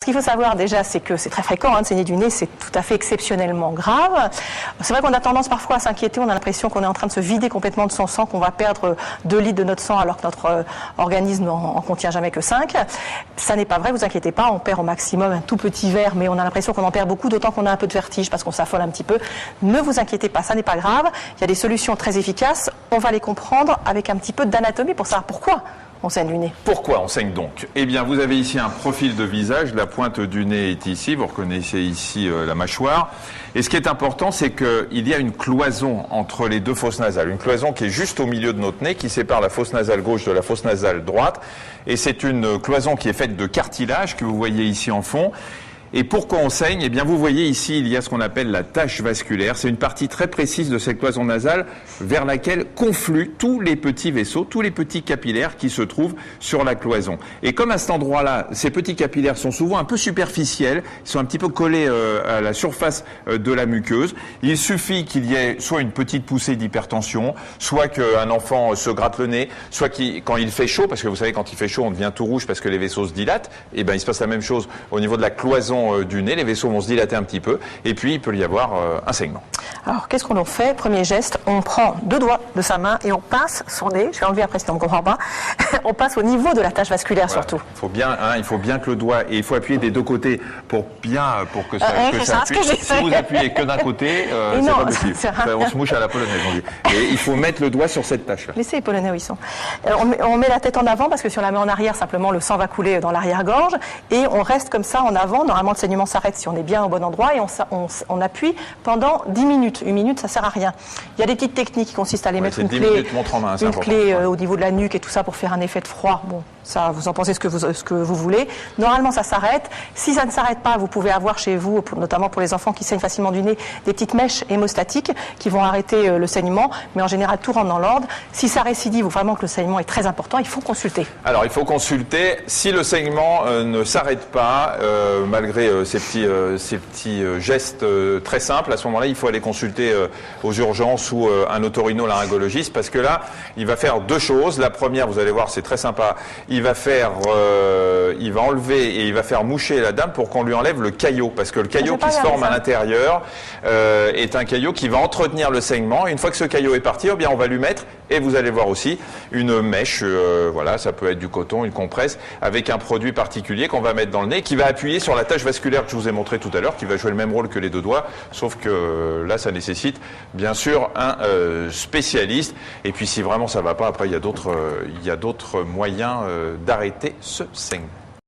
Ce qu'il faut savoir déjà, c'est que c'est très fréquent de saigner du nez, c'est tout à fait exceptionnellement grave. C'est vrai qu'on a tendance parfois à s'inquiéter, on a l'impression qu'on est en train de se vider complètement de son sang, qu'on va perdre 2 litres de notre sang alors que notre organisme en contient jamais que 5. Ça n'est pas vrai, vous inquiétez pas, on perd au maximum un tout petit verre, mais on a l'impression qu'on en perd beaucoup, d'autant qu'on a un peu de vertige parce qu'on s'affole un petit peu. Ne vous inquiétez pas, ça n'est pas grave. Il y a des solutions très efficaces, on va les comprendre avec un petit peu d'anatomie pour savoir pourquoi on saigne du nez. Pourquoi on saigne donc? Eh bien, vous avez ici un profil de visage, la pointe du nez est ici, vous reconnaissez ici la mâchoire. Et ce qui est important, c'est qu'il y a une cloison entre les deux fosses nasales, une cloison qui est juste au milieu de notre nez, qui sépare la fosse nasale gauche de la fosse nasale droite. Et c'est une cloison qui est faite de cartilage, que vous voyez ici en fond. Et pourquoi on saigne? Eh bien, vous voyez ici, il y a ce qu'on appelle la tache vasculaire. C'est une partie très précise de cette cloison nasale vers laquelle confluent tous les petits vaisseaux, tous les petits capillaires qui se trouvent sur la cloison. Et comme à cet endroit-là, ces petits capillaires sont souvent un peu superficiels, ils sont un petit peu collés à la surface de la muqueuse, il suffit qu'il y ait soit une petite poussée d'hypertension, soit qu'un enfant se gratte le nez, soit quand il fait chaud, parce que vous savez, quand il fait chaud, on devient tout rouge parce que les vaisseaux se dilatent, et ben il se passe la même chose au niveau de la cloison du nez, les vaisseaux vont se dilater un petit peu et puis il peut y avoir un saignement. Alors qu'est-ce qu'on en fait? Premier geste, on prend 2 doigts de sa main et on pince son nez, je vais enlever après si on ne me comprend pas, on passe au niveau de la tache vasculaire surtout. Il faut bien que le doigt, et il faut appuyer des deux côtés pour que ça appuie. Si vous appuyez que d'un côté, c'est pas possible. On se mouche à la polonaise, on dit. Et il faut mettre le doigt sur cette tache-là. Laissez les Polonais où ils sont. On met la tête en avant parce que si on la met en arrière, simplement le sang va couler dans l'arrière-gorge et on reste comme ça en avant. Normalement, le saignement s'arrête si on est bien au bon endroit et on appuie pendant 10 minutes. 1 minute, ça sert à rien. Il y a des petites techniques qui consistent à aller mettre une clé au niveau de la nuque et tout ça pour faire un effet de froid. Bon, ça, vous en pensez ce que vous voulez. Normalement, ça s'arrête. Si ça ne s'arrête pas, vous pouvez avoir chez vous, notamment pour les enfants qui saignent facilement du nez, des petites mèches hémostatiques qui vont arrêter le saignement. Mais en général, tout rentre dans l'ordre. Si ça récidive ou vraiment que le saignement est très important, il faut consulter. Alors, il faut consulter. Si le saignement ne s'arrête pas, malgré ces petits gestes très simples, à ce moment-là, il faut aller consulter aux urgences ou un otorhinolaryngologiste parce que là, il va faire 2 choses. La première, vous allez voir, c'est très sympa. Il va enlever et il va faire moucher la dame pour qu'on lui enlève le caillot parce que le caillot qui se forme à l'intérieur est un caillot qui va entretenir le saignement. Et une fois que ce caillot est parti, eh bien, on va lui mettre, et vous allez voir aussi, une mèche, voilà, ça peut être du coton, une compresse, avec un produit particulier qu'on va mettre dans le nez, qui va appuyer sur la tache vasculaire que je vous ai montré tout à l'heure, qui va jouer le même rôle que les 2 doigts, sauf que là, ça nécessite bien sûr un spécialiste. Et puis si vraiment ça ne va pas, après il y a d'autres moyens d'arrêter ce saignement.